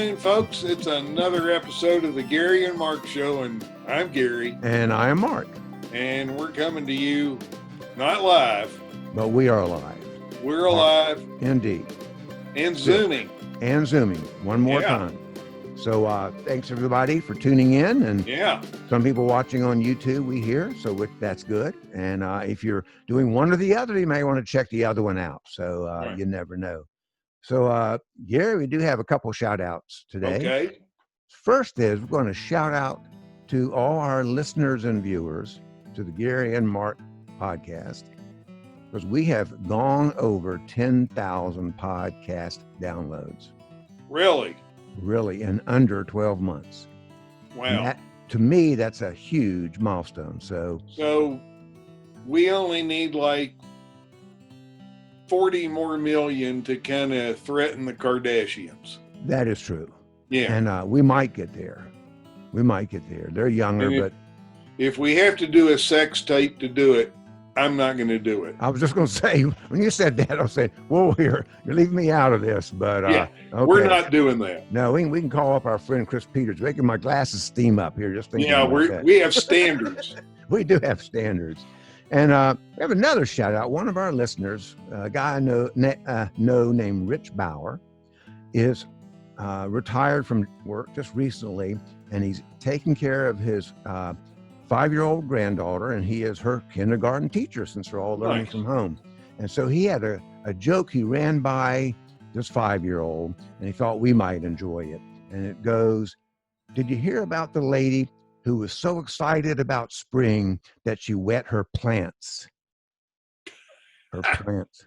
afternoon, folks. It's another episode of the Gary and Mark Show, and I'm Gary. And I am Mark. And we're coming to you, not live. But we are alive. We're alive. Indeed. And Zooming. And Zooming one more time. So thanks, everybody, for tuning in. And some people watching on YouTube, we hear, so that's good. And if you're doing one or the other, you may want to check the other one out. So you never know. So, Gary, we do have a couple shout outs today. Okay. First is we're going to shout out to all our listeners and viewers to the Gary and Mark podcast, because we have gone over 10,000 podcast downloads. Really? Really, in under 12 months. Wow. That, to me, that's a huge milestone. So we only need like 40 more million to kind of threaten the Kardashians. That is true. Yeah. And we might get there. They're younger, but if we have to do a sex tape to do it, I'm not going to do it. I was just going to say, when you said that, I was saying, whoa, you're leaving me out of this. But okay. We're not doing that. No, we can call up our friend Chris Peters, making my glasses steam up here. Just thinking. Yeah, we have standards. We do have standards. And we have another shout out. One of our listeners, a guy I know named Rich Bauer, is retired from work just recently, and he's taking care of his 5-year-old granddaughter, and he is her kindergarten teacher since they're all learning from home. And so he had a joke he ran by this 5-year-old, and he thought we might enjoy it. And it goes, "Did you hear about the lady who was so excited about spring that she wet her plants?" Her plants.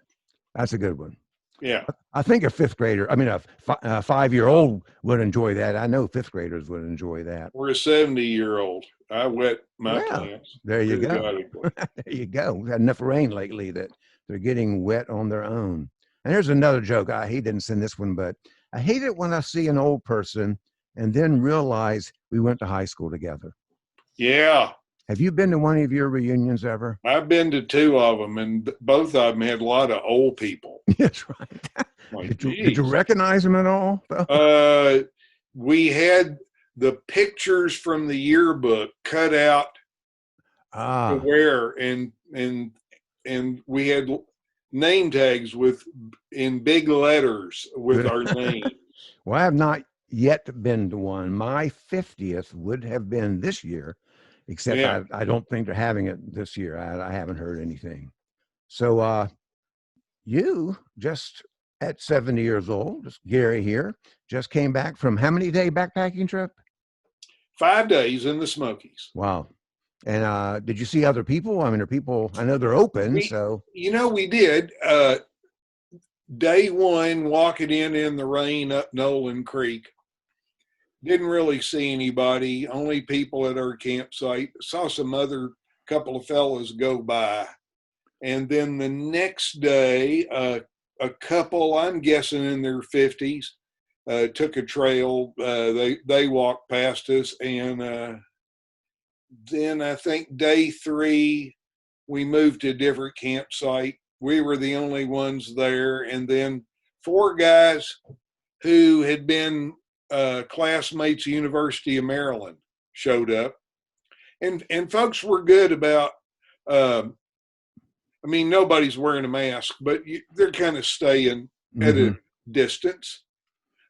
That's a good one. Yeah. I think a 5-year-old would enjoy that. I know 5th graders would enjoy that. We're a 70-year-old. I wet my plants. There you go. There you go. We've had enough rain lately that they're getting wet on their own. And here's another joke. He didn't send this one, but I hate it when I see an old person and then realize we went to high school together. Yeah. Have you been to one of your reunions ever? I've been to 2 of them, and both of them had a lot of old people. That's right. Like, did you recognize them at all? We had the pictures from the yearbook cut out to wear, and we had name tags in big letters with our names. Well, I have not yet been to one. My 50th would have been this year, except I don't think they're having it this year. I haven't heard anything. So you just at 70 years old, just Gary here, just came back from how many day backpacking trip? 5 days in the Smokies. Wow. And did you see other people? I mean, I know they're open, so. We did. Day one, walking in the rain up Nolan Creek. Didn't really see anybody, only people at our campsite. Saw some other couple of fellas go by. And then the next day, a couple, I'm guessing in their 50s, took a trail. They walked past us. And then I think day 3, we moved to a different campsite. We were the only ones there. And then 4 guys who had been classmates at University of Maryland showed up. And folks were good about, nobody's wearing a mask, but they're kind of staying at a distance.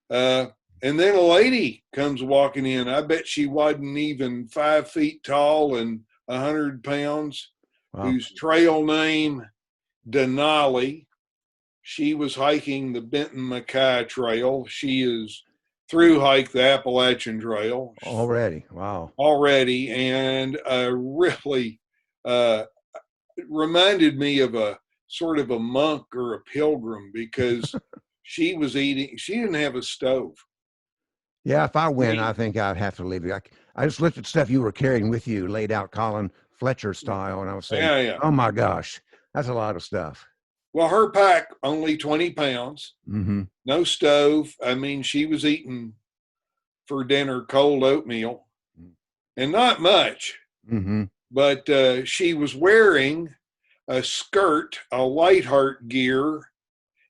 And then a lady comes walking in. I bet she wasn't even 5 feet tall and 100 pounds, whose trail name, Denali. She was hiking the Benton Mackay Trail. She is through hike the Appalachian Trail. Already. Wow. Already. And really reminded me of a sort of a monk or a pilgrim, because she didn't have a stove. Yeah, if I win, I think I'd have to leave you. I just looked at stuff you were carrying with you, laid out Colin Fletcher style, and I was saying, oh my gosh, that's a lot of stuff. Well, her pack, only 20 pounds, no stove. I mean, she was eating for dinner cold oatmeal, and not much, but she was wearing a skirt, a Light Heart gear,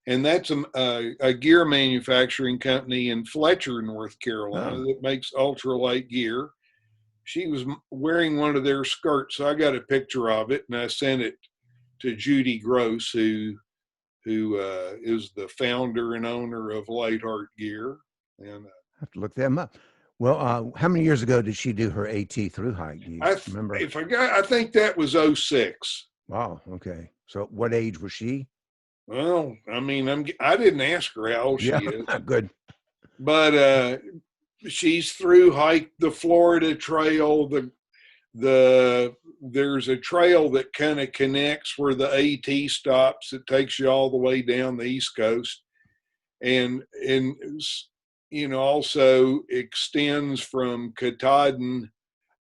and that's a gear manufacturing company in Fletcher, North Carolina, that makes ultralight gear. She was wearing one of their skirts, so I got a picture of it, and I sent it to Judy Gross, who is the founder and owner of Lightheart Gear. And I have to look them up. Well, how many years ago did she do her AT through hike? Do you remember? I think that was 06. Wow. Okay. So what age was she? Well, I mean, I didn't ask her how old she is. Good. But she's through hiked the Florida Trail. There's a trail that kind of connects where the AT stops. It takes you all the way down the East Coast, and also extends from Katahdin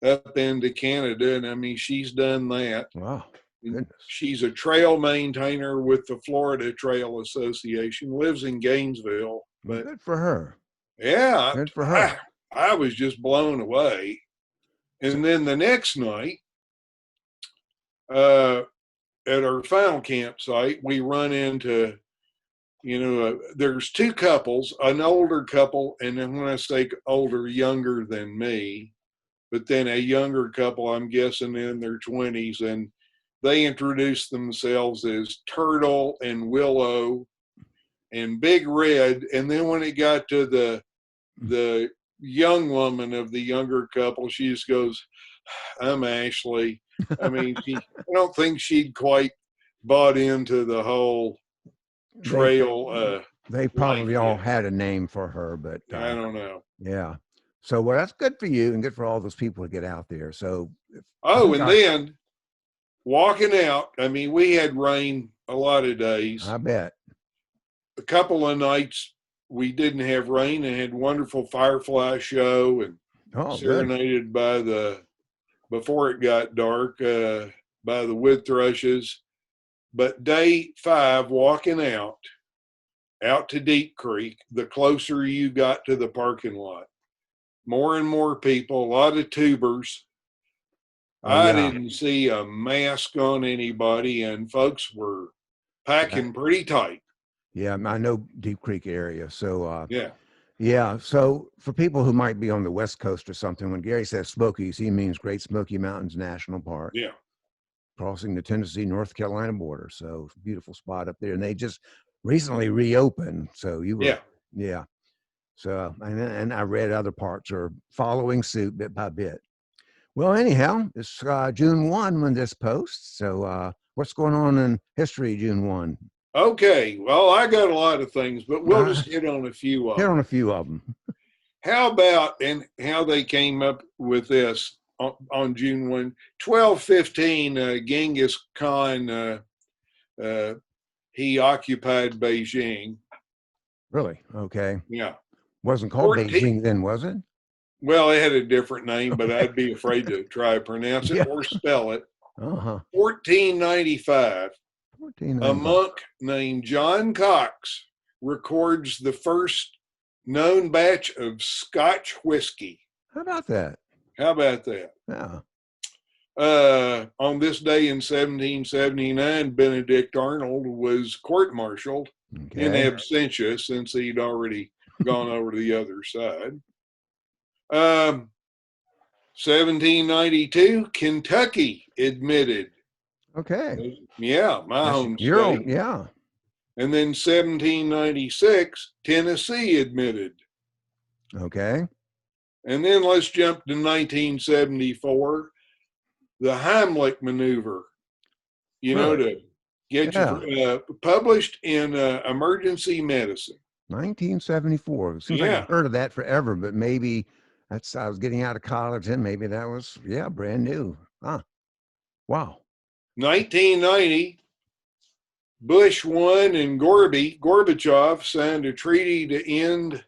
up into Canada. And I mean, she's done that. Wow. Goodness. She's a trail maintainer with the Florida Trail Association, lives in Gainesville. But good for her. Yeah. Good for her. I was just blown away. And then the next night, at our final campsite, we run into, there's two couples, an older couple, and then when I say older, younger than me, but then a younger couple, I'm guessing in their 20s, and they introduced themselves as Turtle and Willow and Big Red. And then when it got to the young woman of the younger couple, she just goes, "I'm Ashley." I mean, I don't think she'd quite bought into the whole trail. They probably all had a name for her, but I don't know. Yeah. So, well, that's good for you and good for all those people to get out there. So, then walking out, I mean, we had rain a lot of days. I bet. A couple of nights we didn't have rain and had wonderful firefly show and serenaded good. Before it got dark, by the wood thrushes. But day 5, walking out to Deep Creek, the closer you got to the parking lot, more and more people, a lot of tubers. I didn't see a mask on anybody, and folks were packing pretty tight. Yeah, I know Deep Creek area. So, yeah. So for people who might be on the West Coast or something, when Gary says Smokies, he means Great Smoky Mountains National Park. Yeah. Crossing the Tennessee, North Carolina border. So beautiful spot up there. And they just recently reopened. So yeah. So, and I read other parts are following suit bit by bit. Well, anyhow, it's June 1 when this posts. So what's going on in history June 1? Okay, well, I got a lot of things, but we'll just hit on a few of them. Hit on a few of them. How about, and how they came up with this on June 1, 1215, Genghis Khan, he occupied Beijing. Really? Okay. Yeah. Wasn't called Beijing then, was it? Well, it had a different name, but I'd be afraid to try to pronounce it or spell it. 1495. A monk named John Cox records the first known batch of Scotch whiskey. How about that? Yeah. On this day in 1779, Benedict Arnold was court-martialed in absentia since he'd already gone over to the other side. 1792, Kentucky admitted. Okay. Yeah, my home state. Yeah. And then 1796, Tennessee admitted. Okay. And then let's jump to 1974, the Heimlich maneuver, to get you published in Emergency Medicine. 1974. Seems like I've heard of that forever, but maybe I was getting out of college and maybe that was, brand new. Wow. 1990, Bush won and Gorbachev signed a treaty to end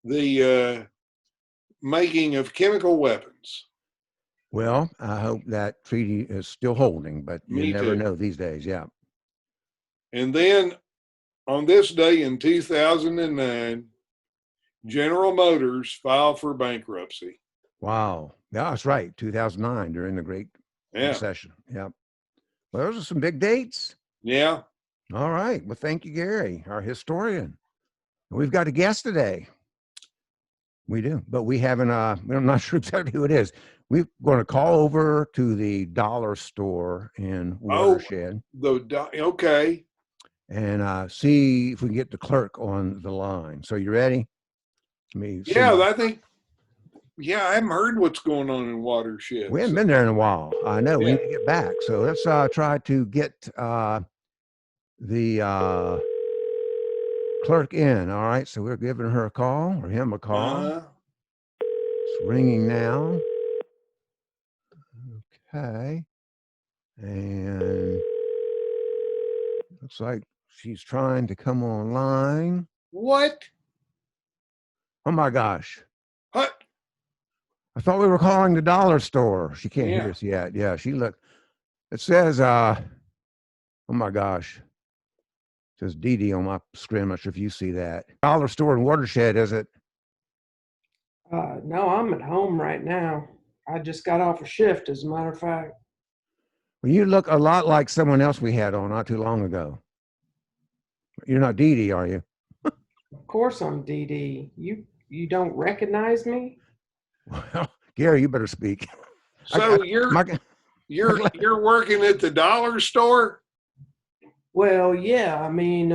the making of chemical weapons. Well, I hope that treaty is still holding, but you never know these days. Yeah. And then on this day in 2009, General Motors filed for bankruptcy. Wow. Yeah, that's right. 2009 during the Great Recession. Yeah. Well, those are some big dates. Yeah. All right. Well, thank you, Gary, our historian. We've got a guest today. We do, but we haven't. We're not sure exactly who it is. We're going to call over to the dollar store in Oh, Watershed okay. and see if we can get the clerk on the line. So you ready? Let me see. Yeah, I haven't heard what's going on in Watershed. We haven't So, been there in a while. I know we yeah. need to get back. So let's try to get the clerk in. All right. So we're giving her a call or him a call. Uh-huh. It's ringing now. Okay. And looks like she's trying to come online. What? Oh my gosh. What? I thought we were calling the dollar store. She can't hear Yeah. us yet. Yeah, she looked. It says, oh my gosh. It says Dee Dee on my screen. I'm not sure if you see that. Dollar store in Watershed, is it? No, I'm at home right now. I just got off a shift, as a matter of fact. Well, you look a lot like someone else we had on not too long ago. You're not Dee Dee, are you? Of course I'm Dee Dee. You don't recognize me? Well, Gary, you better speak. So you're working at the dollar store? Well, yeah, I mean,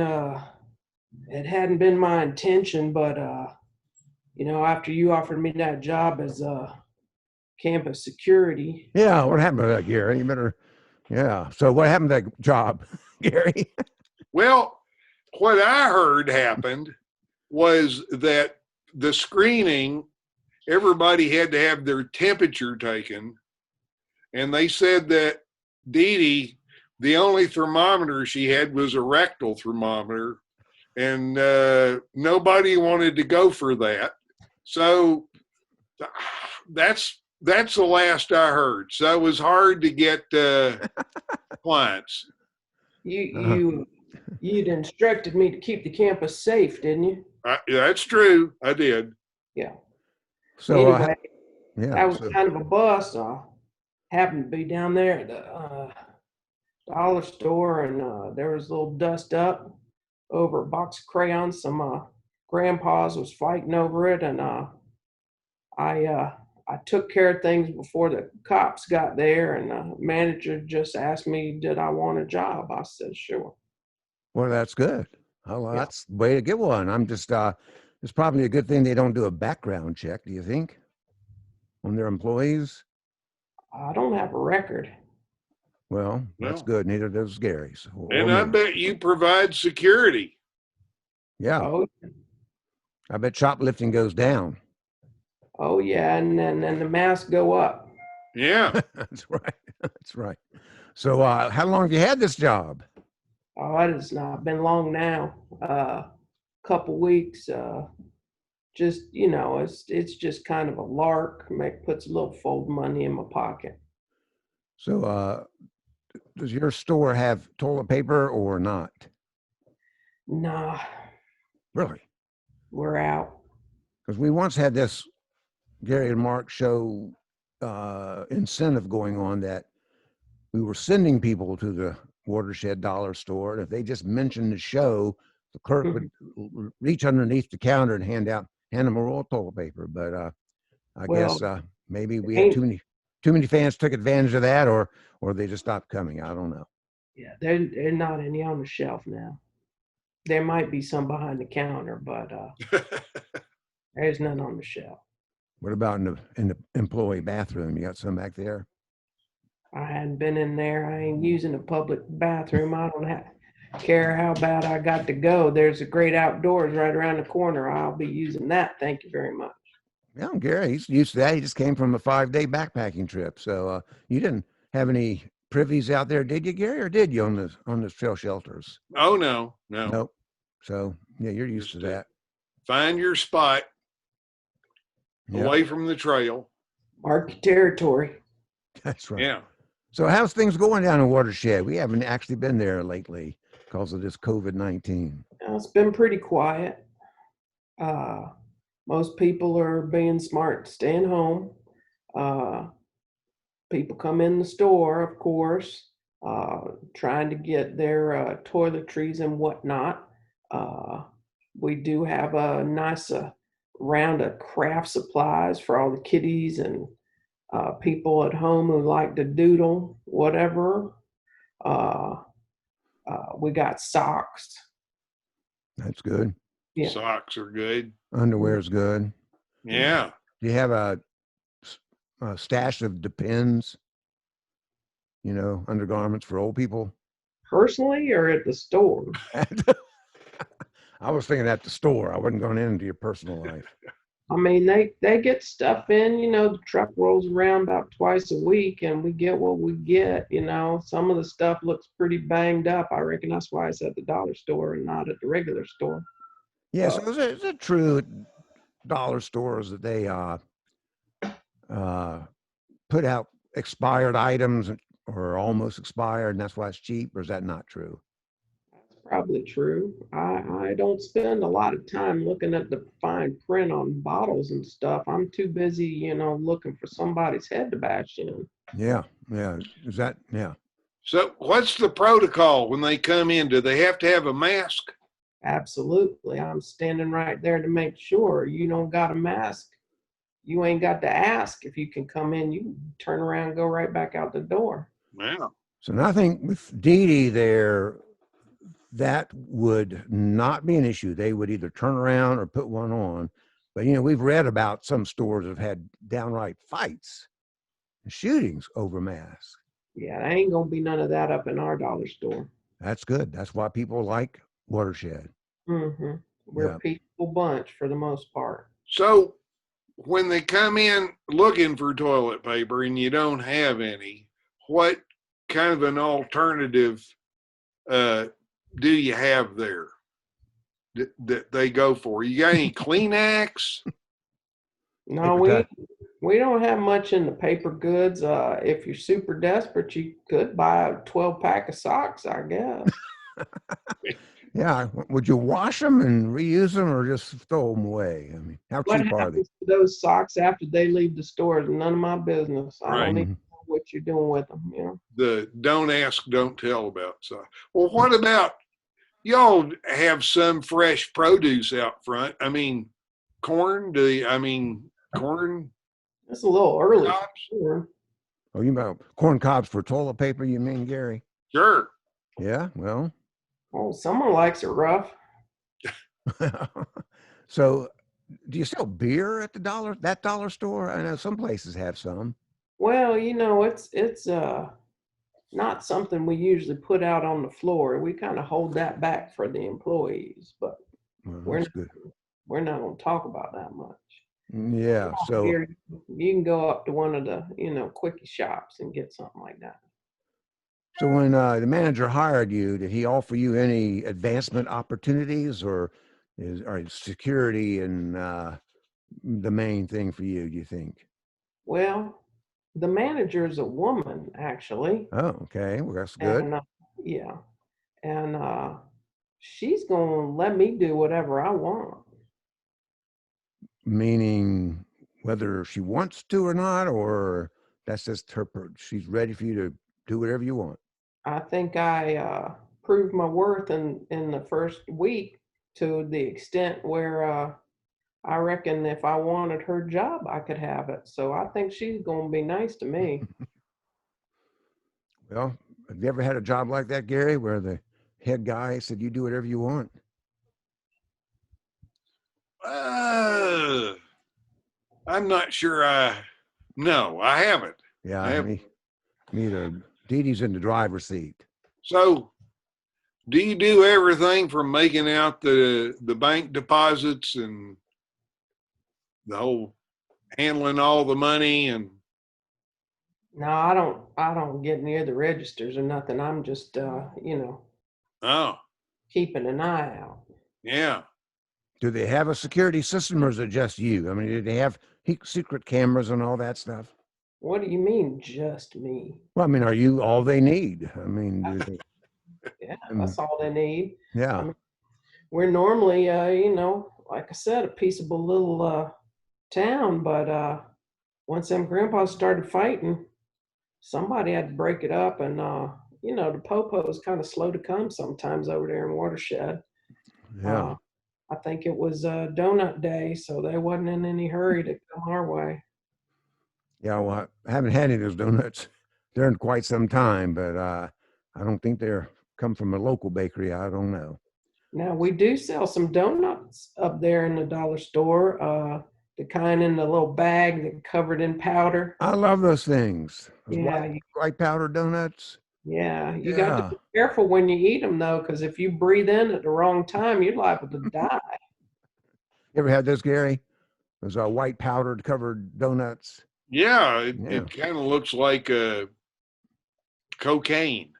it hadn't been my intention, but after you offered me that job as campus security. Yeah, what happened to that, Gary? You better, yeah. So what happened to that job, Gary? Well, what I heard happened was that the screening, everybody had to have their temperature taken. And they said that Dee Dee, the only thermometer she had was a rectal thermometer. And nobody wanted to go for that. So that's the last I heard. So it was hard to get clients. You'd instructed me to keep the campus safe, didn't you? That's true. I did. Yeah. So, Anyway, yeah. that was kind of a bust. I happened to be down there at the dollar store, and there was a little dust up over a box of crayons. Some grandpas was fighting over it, and I took care of things before the cops got there, and the manager just asked me, did I want a job? I said, sure. Well, that's good. Oh, well, Yeah. that's the way to get one. I'm just, it's probably a good thing they don't do a background check, do you think, on their employees? I don't have a record. Well, that's No. good. Neither does Gary's. And I bet you provide security. Yeah. Oh, I bet shoplifting goes down. oh yeah, and then the masks go up. Yeah. That's right. That's right. So, how long have you had this job? Oh, it has not been long now. Couple weeks. Just it's just kind of a lark. Puts a little fold money in my pocket. So, does your store have toilet paper or not? Nah, Really? we're out. Because we once had this Gary and Mark show incentive going on that we were sending people to the Watershed dollar store, and if they just mentioned the show, the clerk would reach underneath the counter and hand them a roll of toilet paper. But I guess maybe we had too many fans took advantage of that, or they just stopped coming. I don't know. Yeah, they're not any on the shelf now. There might be some behind the counter, but there's none on the shelf. What about in the employee bathroom? You got some back there? I hadn't been in there. I ain't using a public bathroom. I don't care how bad I got to go. There's a great outdoors right around the corner. I'll be using that. Thank you very much. Yeah, Gary, he's used to that. He just came from a 5-day backpacking trip. So you didn't have any privies out there, did you, Gary, or did you on the trail shelters? Oh, no. Nope. So yeah, you're used to that. Find your spot away from the trail. Mark your territory. That's right. Yeah. So how's things going down in Watershed? We haven't actually been there lately because of this COVID-19. It's been pretty quiet. Most people are being smart, staying home. People come in the store, of course. trying to get their toiletries and whatnot. We do have a nice round of craft supplies for all the kiddies and people at home who like to doodle, whatever. Uh, we got socks. That's good. Yeah. Socks are good. Underwear's good. Yeah. Do you have a stash of Depends? You know, undergarments for old people. Personally, or at the store? I was thinking at the store. I wasn't going into your personal life. I mean, they get stuff in, the truck rolls around about twice a week and we get what we get, Some of the stuff looks pretty banged up. I reckon that's why it's at the dollar store and not at the regular store. Yeah, so is it true at dollar stores that they put out expired items or almost expired, and that's why it's cheap, or is that not true? That's probably true. I don't spend a lot of time looking at the fine print on bottles and stuff. I'm too busy, looking for somebody's head to bash in. Yeah. Is that, yeah. So what's the protocol when they come in? Do they have to have a mask? Absolutely. I'm standing right there to make sure. You don't got a mask, you ain't got to ask if you can come in. You can turn around and go right back out the door. Wow. So I think with Dee Dee there, that would not be an issue. They would either turn around or put one on. But, we've read about some stores that have had downright fights and shootings over masks. Yeah, there ain't going to be none of that up in our dollar store. That's good. That's why people like Watershed. Mm-hmm. We're a peaceful bunch for the most part. So when they come in looking for toilet paper and you don't have any, what kind of an alternative do you have there that they go for? You got any Kleenex? No, we don't have much in the paper goods. If you're super desperate, you could buy a 12-pack of socks, I guess. Yeah. Would you wash them and reuse them or just throw them away? I mean, how What cheap are they? happens to those socks after they leave the store is none of my business. I don't even know what you're doing with them. The don't ask, don't tell about socks. Well, what about y'all have some fresh produce out front? I mean, corn? Corn? It's a little early. Sure. Oh, you about corn cobs for toilet paper, you mean, Gary? Sure. Yeah, well. Oh, someone likes it rough. So, do you sell beer at that dollar store? I know some places have some. Well, it's not something we usually put out on the floor. We kind of hold that back for the employees, but we're not going to talk about that much. Yeah, so here, you can go up to one of the quickie shops and get something like that. So when the manager hired you, did he offer you any advancement opportunities, or is security and the main thing for you, do you think? Well, the manager is a woman, actually. Oh, okay. Well, that's good. And, yeah. And she's going to let me do whatever I want. Meaning whether she wants to or not, or that's just she's ready for you to do whatever you want? I think I proved my worth in the first week to the extent where I reckon if I wanted her job, I could have it. So I think she's going to be nice to me. Well, have you ever had a job like that, Gary, where the head guy said you do whatever you want? I'm not sure. No, I haven't. Yeah, I haven't. Me either. Dee Dee's in the driver's seat. So, do you do everything from making out the bank deposits and the whole handling all the money and? No, I don't get near the registers or nothing. I'm just keeping an eye out. Yeah. Do they have a security system, or is it just you? I mean, do they have secret cameras and all that stuff? What do you mean, just me? Well, I mean, are you all they need? I mean, yeah, that's all they need. Yeah. I mean, we're normally, like I said, a peaceable little town, but once them grandpas started fighting, somebody had to break it up, and the popo is kind of slow to come sometimes over there in Watershed. Yeah. I think it was donut day, so they wasn't in any hurry to come our way. Yeah, well, I haven't had any of those donuts there in quite some time, but I don't think they're come from a local bakery. I don't know. Now we do sell some donuts up there in the dollar store. The kind in the little bag that covered in powder. I love those things. Those Yeah, white powder donuts. yeah. You got to Yeah. be careful when you eat them though, because if you breathe in at the wrong time, you're liable to die. You ever had those, Gary? Those white powdered covered donuts. Yeah, Yeah. it kind of looks like cocaine.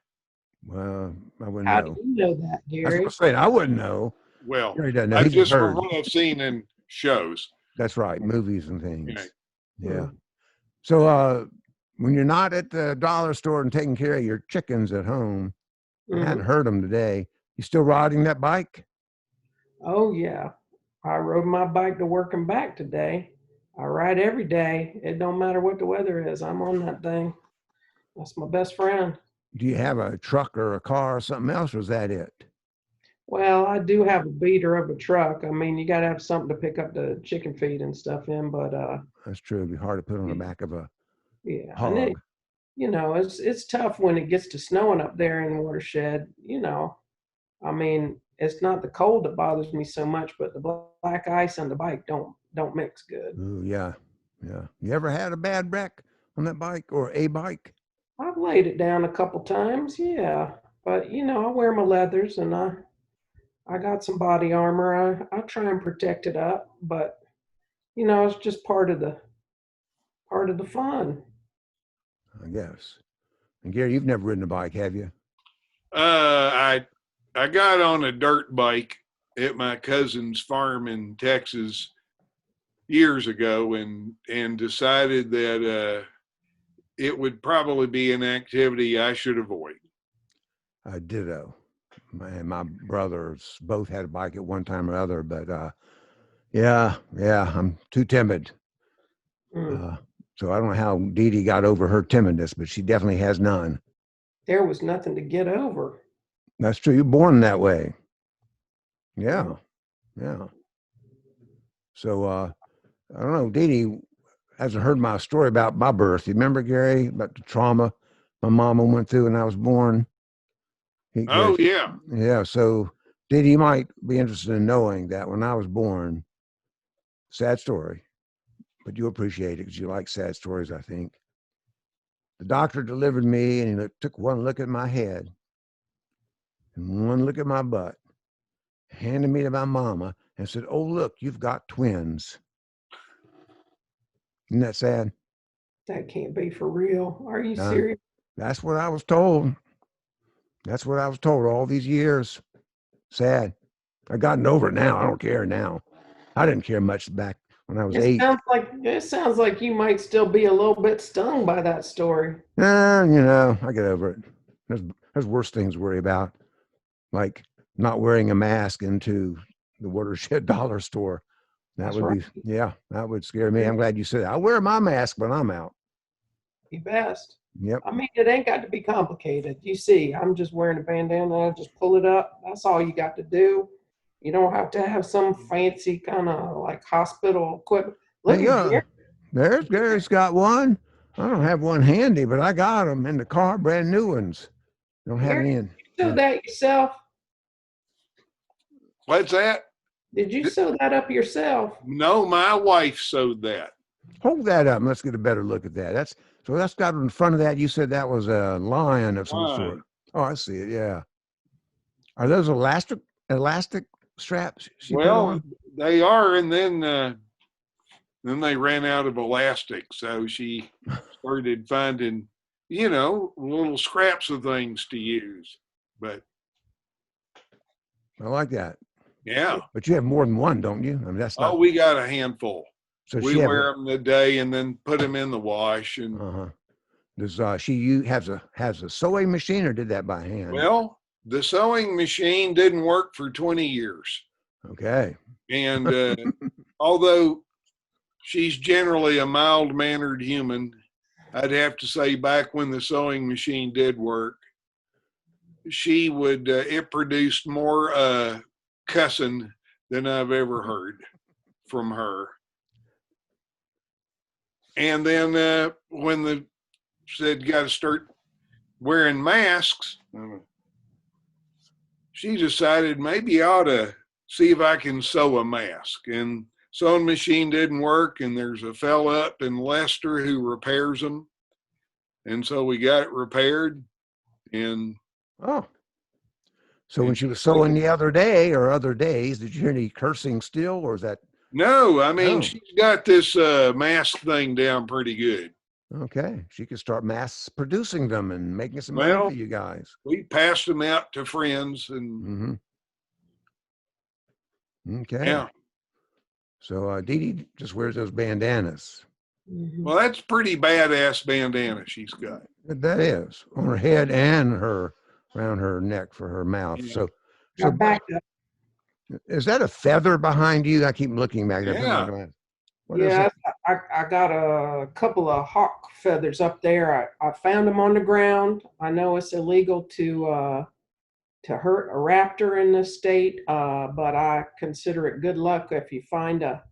Well, I wouldn't How know. do you know that, That's Gary? what I'm saying. I wouldn't know. Well, Gary doesn't know. I He just just from heard. what I've seen in shows. That's right. Movies and things. You know. Yeah. So when you're not at the dollar store and taking care of your chickens at home, I hadn't heard them today. You still riding that bike? Oh yeah. I rode my bike to work and back today. I ride every day. It don't matter what the weather is. I'm on that thing. That's my best friend. Do you have a truck or a car or something else, or is that it? Well, I do have a beater of a truck. I mean, you got to have something to pick up the chicken feed and stuff in, but That's true. It'd be hard to put on the back of a yeah. hog. And it's tough when it gets to snowing up there in Watershed, I mean, it's not the cold that bothers me so much, but the black ice on the bike don't mix good. Ooh, yeah. Yeah. You ever had a bad wreck on that bike or a bike? I've laid it down a couple times, yeah. But I wear my leathers and I got some body armor. I try and protect it up, but it's just part of the fun. I guess. And Gary, you've never ridden a bike, have you? I got on a dirt bike at my cousin's farm in Texas years ago and decided that it would probably be an activity I should avoid. Ditto. My brothers both had a bike at one time or other, but yeah, I'm too timid. So I don't know how Dee Dee got over her timidness, but she definitely has none. There was nothing to get over. That's true. You're born that way. Yeah. Yeah. So I don't know. Dee Dee hasn't heard my story about my birth. You remember, Gary, about the trauma my mama went through when I was born? Oh, yeah. Yeah. So Dee Dee, you might be interested in knowing that when I was born, sad story, but you appreciate it because you like sad stories, I think. The doctor delivered me and he took one look at my head and one look at my butt, handed me to my mama and said, "Oh, look, you've got twins." Isn't that sad? That can't be for real. Are you serious? That's what I was told. That's what I was told all these years. Sad. I've gotten over it now. I don't care now. I didn't care much back when I was 8. It sounds like you might still be a little bit stung by that story. I get over it. There's worse things to worry about, like not wearing a mask into the Watershed dollar store. That would be, that would scare me. I'm glad you said that. I wear my mask when I'm out. You best. Yep. I mean, it ain't got to be complicated. You see, I'm just wearing a bandana. I just pull it up. That's all you got to do. You don't have to have some fancy kind of like hospital equipment. Look at here. There's Gary's got one. I don't have one handy, but I got them in the car, brand new ones. Don't have any in. You sew that yourself? What's that? Did you sew that up yourself? No, my wife sewed that. Hold that up and let's get a better look at that. That's got in front of that. You said that was a lion of some sort. Oh, I see it. Yeah. Are those elastic straps? Well, they are, and then they ran out of elastic, so she started finding, little scraps of things to use. But I like that. Yeah. But you have more than one, don't you? I mean, that's not. Oh, we got a handful. So we wear them a day and then put them in the wash. And does she has a sewing machine or did that by hand? Well, the sewing machine didn't work for 20 years. Okay. And although she's generally a mild-mannered human, I'd have to say back when the sewing machine did work, she would, it produced more cussing than I've ever heard from her. And then when the said got to start wearing masks, she decided maybe I ought to see if I can sew a mask. And sewing machine didn't work, and there's a fella up in Leicester who repairs them. And so we got it repaired. And Oh. So when she was sewing the other day or other days, did you hear any cursing still, or is that? no, I mean, Oh. she's got this mask thing down pretty good. Okay. She could start mass producing them and making some money Well, for you guys. we passed them out to friends, and Okay. yeah. So Dee Dee just wears those bandanas. Well, that's pretty badass bandana she's got. That is on her head and her around her neck for her mouth. Yeah. So back up. is that a feather behind you? I keep looking back there. Yeah. What is Yeah, it? I got a couple of hawk feathers up there. I found them on the ground. I know it's illegal to hurt a raptor in this state, but I consider it good luck if you find a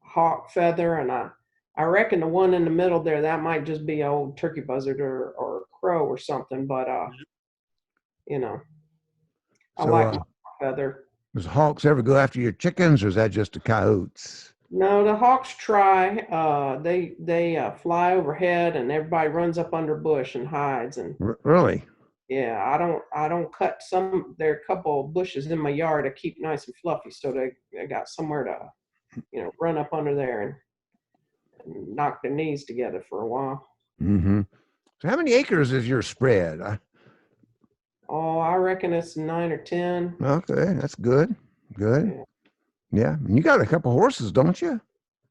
hawk feather. And I reckon the one in the middle there, that might just be an old turkey buzzard or a crow or something. But you know, I like my feather. Does hawks ever go after your chickens, or is that just the coyotes? No, the hawks try. They fly overhead, and everybody runs up under bush and hides. And Really? yeah, I don't cut some. There are a couple of bushes in my yard to keep nice and fluffy, so they got somewhere to run up under there and knock their knees together for a while. Mm-hmm. So how many acres is your spread? Oh, I reckon it's 9 or 10. Okay, that's good. Good. Yeah, Yeah. And you got a couple horses, don't you?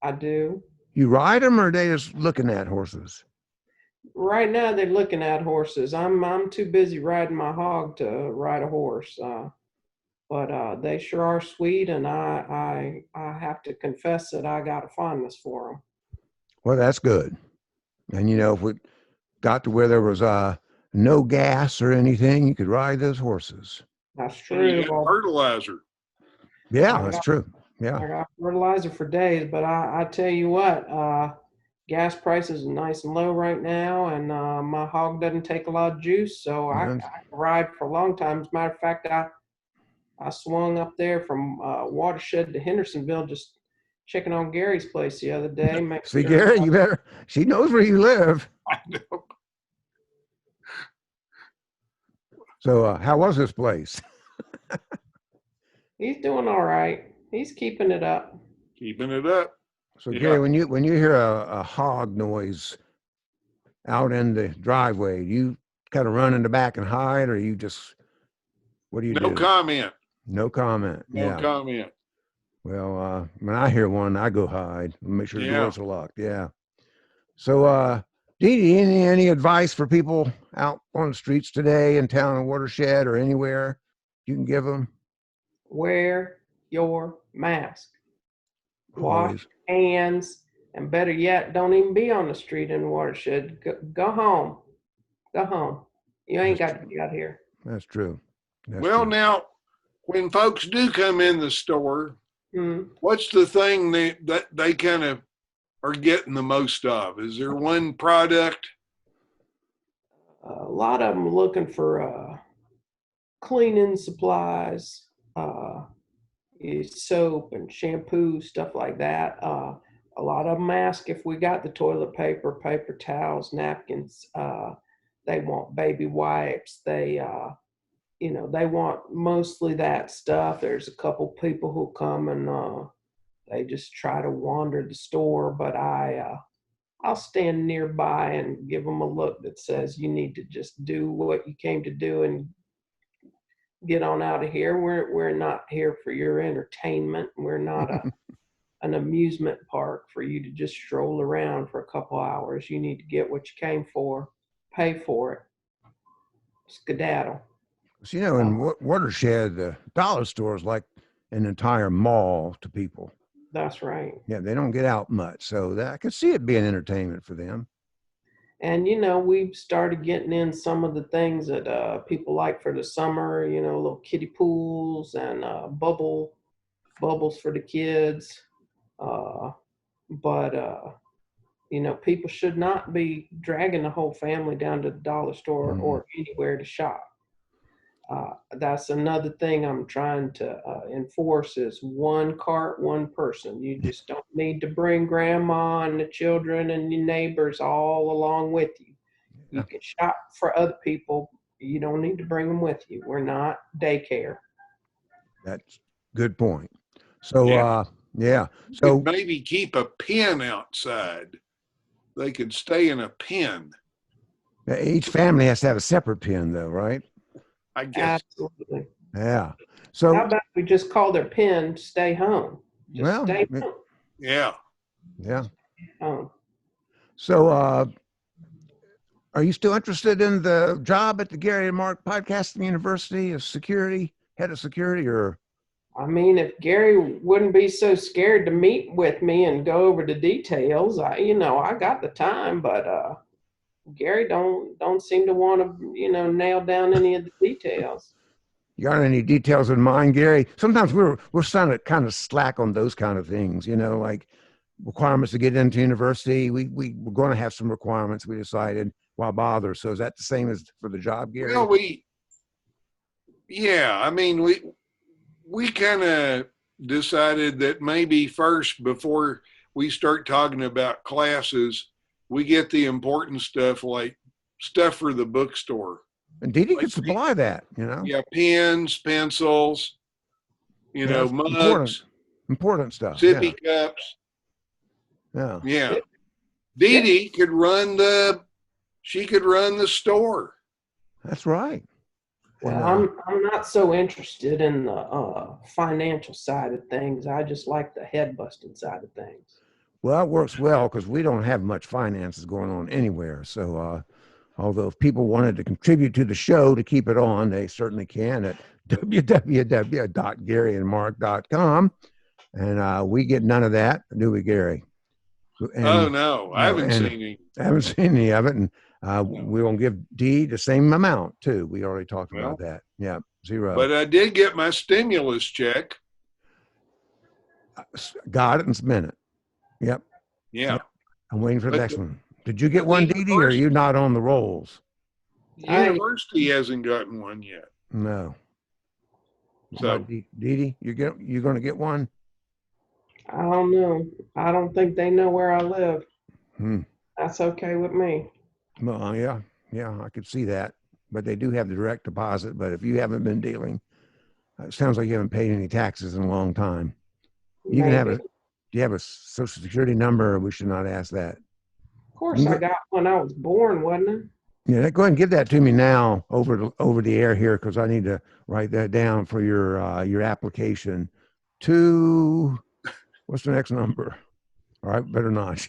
I do. You ride them, or are they just looking at horses? Right now they're looking at horses. I'm too busy riding my hog to ride a horse. But they sure are sweet, and I have to confess that I got a fondness for them. Well, that's good. And if we got to where there was no gas or anything, you could ride those horses. That's And true. you got fertilizer. Yeah, that's true. Yeah. I got fertilizer for days, but I tell you what, gas prices are nice and low right now, and my hog doesn't take a lot of juice, so I can ride for a long time. As a matter of fact, I swung up there from Watershed to Hendersonville, just checking on Gary's place the other day. See, Gary, you better. She knows where you live. I know. So, how was this place? He's doing all right. He's keeping it up. Keeping it up. So, Yeah. Gary, when you hear a hog noise out in the driveway, you kind of run in the back and hide, or you just what do you do? No comment. No comment. No Yeah. comment. Well, when I hear one, I go hide. Make sure the Yeah. doors are locked. Yeah. So, Dee Dee, any advice for people out on the streets today in town and Watershed or anywhere you can give them? Wear your mask. Wash Always. hands, and better yet, don't even be on the street in Watershed. Go home. Go home. You ain't got to be out here. That's true. That's Well, true. now, when folks do come in the store, Hmm. what's the thing that they kind of are getting the most of? Is there one product? A lot of them looking for cleaning supplies, soap and shampoo, stuff like that. A lot of them ask if we got the toilet paper, paper towels, napkins. They want baby wipes. They want mostly that stuff. There's a couple people who come and they just try to wander the store, but I'll stand nearby and give them a look that says you need to just do what you came to do and get on out of here. We're not here for your entertainment. We're not an amusement park for you to just stroll around for a couple hours. You need to get what you came for, pay for it, skedaddle. So, in Watershed, the dollar store is like an entire mall to people. That's right. Yeah, they don't get out much, so I could see it being entertainment for them. And, we've started getting in some of the things that people like for the summer, little kiddie pools and bubbles for the kids. But people should not be dragging the whole family down to the dollar store or anywhere to shop. That's another thing I'm trying to enforce is one cart, one person. You just don't need to bring grandma and the children and your neighbors all along with you. You can shop for other people. You don't need to bring them with you. We're not daycare. That's good point. So, So Could maybe keep a pen outside. They could stay in a pen. each family has to have a separate pen, though, right? I guess. Absolutely. Yeah. So how about we just call their pen "Stay Home"? Just stay home. Yeah. Yeah. Home. So, are you still interested in the job at the Gary and Mark Podcasting University as head of security, or? I mean, if Gary wouldn't be so scared to meet with me and go over the details, I got the time, but Gary don't seem to want to, nail down any of the details. You got any details in mind, Gary? Sometimes we're kind of slack on those kind of things, like requirements to get into university. We're going to have some requirements. We decided, why bother? So is that the same as for the job, Gary? Well, we kind of decided that maybe first, before we start talking about classes, we get the important stuff, like stuff for the bookstore. And Dee Dee could supply that, Yeah, pens, pencils, mugs. Important stuff. Sippy cups. Yeah. Yeah. Dee Dee could run the store. That's right. Well, I'm not so interested in the financial side of things. I just like the head busting side of things. Well, it works well because we don't have much finances going on anywhere. So, although if people wanted to contribute to the show to keep it on, they certainly can at www.garyandmark.com. And we get none of that, do we, Gary? And, no, I haven't seen any. I haven't seen any of it. And we won't give Dee the same amount, too. We already talked about that. Yeah, 0. But I did get my stimulus check. Got it in a minute. Yep. Yeah. Yep. I'm waiting for the next one. Did you get one, Dee Dee, or are you not on the rolls? University hasn't gotten one yet. No. So, Dee Dee, you're going to get one? I don't know. I don't think they know where I live. That's okay with me. Well, yeah, I could see that. But they do have the direct deposit. But if you haven't been dealing, it sounds like you haven't paid any taxes in a long time. You can have do you have a social security number, or we should not ask that? Of course, I got when I was born, wasn't it? Yeah, go ahead and give that to me now over the air here, because I need to write that down for your application. What's the next number? All right, better not.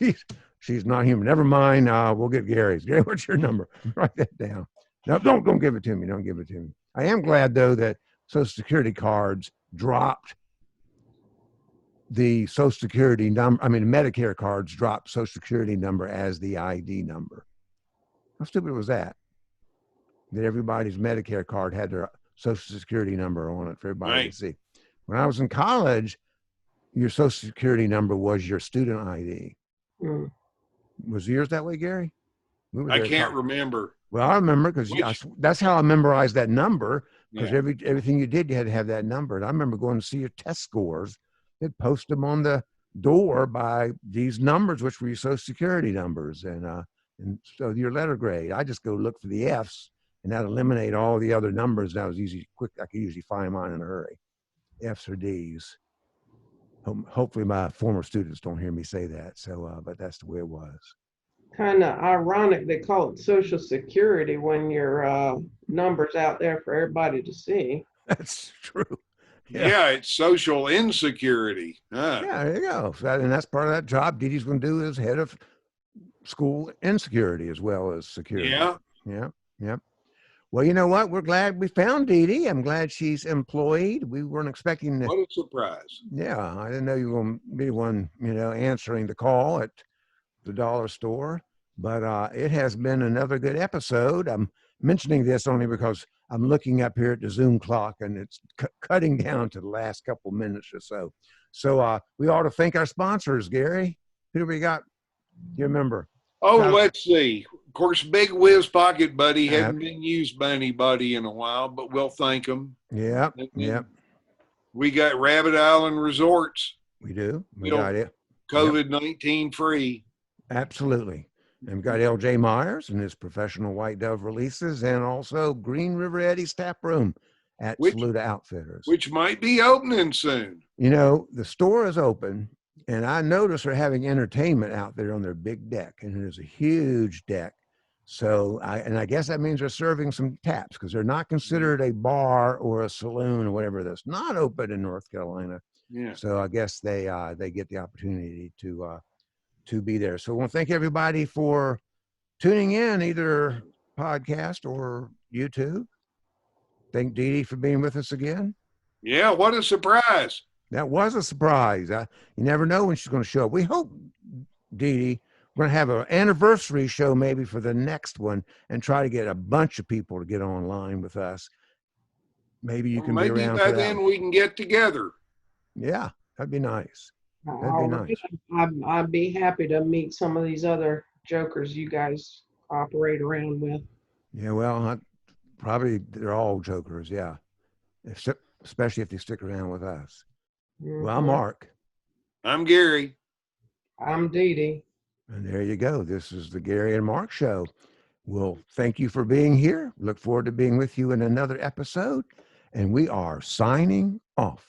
She's not human. Never mind. We'll get Gary's. Gary, what's your number? Write that down. No, don't give it to me. Don't give it to me. I am glad, though, that Social Security cards dropped the Social Security number. I mean, Medicare cards dropped Social Security number as the ID number. How stupid was that? That everybody's Medicare card had their Social Security number on it for everybody to see. When I was in college, your Social Security number was your student ID. Was yours that way, Gary? I can't remember. Well, I remember because that's how I memorized that number, because everything you did, you had to have that number. And I remember going to see your test scores. They'd post them on the door by these numbers, which were your Social Security numbers. And so your letter grade, I just go look for the F's, and that eliminate all the other numbers. That was easy, quick. I could usually find mine in a hurry. F's or D's. Hopefully my former students don't hear me say that. So, but that's the way it was. Kind of ironic they call it Social Security when your number's out there for everybody to see. That's true. Yeah, it's social insecurity. Yeah, there you go. And that's part of that job Dee Dee's going to do as head of school insecurity as well as security. Yeah. Well, you know what? We're glad we found Dee Dee. I'm glad she's employed. We weren't expecting to. What a surprise. Yeah, I didn't know you were going to be one, answering the call at the dollar store. But it has been another good episode. I'm mentioning this only because I'm looking up here at the Zoom clock and it's cutting down to the last couple minutes or so. So we ought to thank our sponsors, Gary. Who do we got? You remember? Oh, let's see. Of course, Big Whizz Pocket Buddy hadn't been used by anybody in a while, but we'll thank them. Yep. Yep. We got Rabbit Island Resorts. We do. We got it. COVID-19 free. Absolutely. And we've got LJ Meyers and his professional white dove releases, and also Green River Eddy's tap room at Saluda Outfitters. Which might be opening soon. You know, the store is open, and I notice they're having entertainment out there on their big deck, and it is a huge deck. So, I guess that means they're serving some taps, because they're not considered a bar or a saloon or whatever that's not open in North Carolina. Yeah. So I guess they get the opportunity to be there. So I want to thank everybody for tuning in, either podcast or YouTube. Thank Dee Dee for being with us again. Yeah, what a surprise. That was a surprise. You never know when she's going to show up. We hope, Dee Dee, we're going to have an anniversary show maybe for the next one and try to get a bunch of people to get online with us. Maybe you can be around. Maybe by then we can get together. Yeah, that'd be nice. That'd be nice. I'd be happy to meet some of these other jokers you guys operate around with. Yeah, well, probably they're all jokers, yeah. Especially if they stick around with us. Mm-hmm. Well, I'm Mark. I'm Gary. I'm Dee Dee. And there you go. This is the Gary and Mark Show. We'll thank you for being here. Look forward to being with you in another episode. And we are signing off.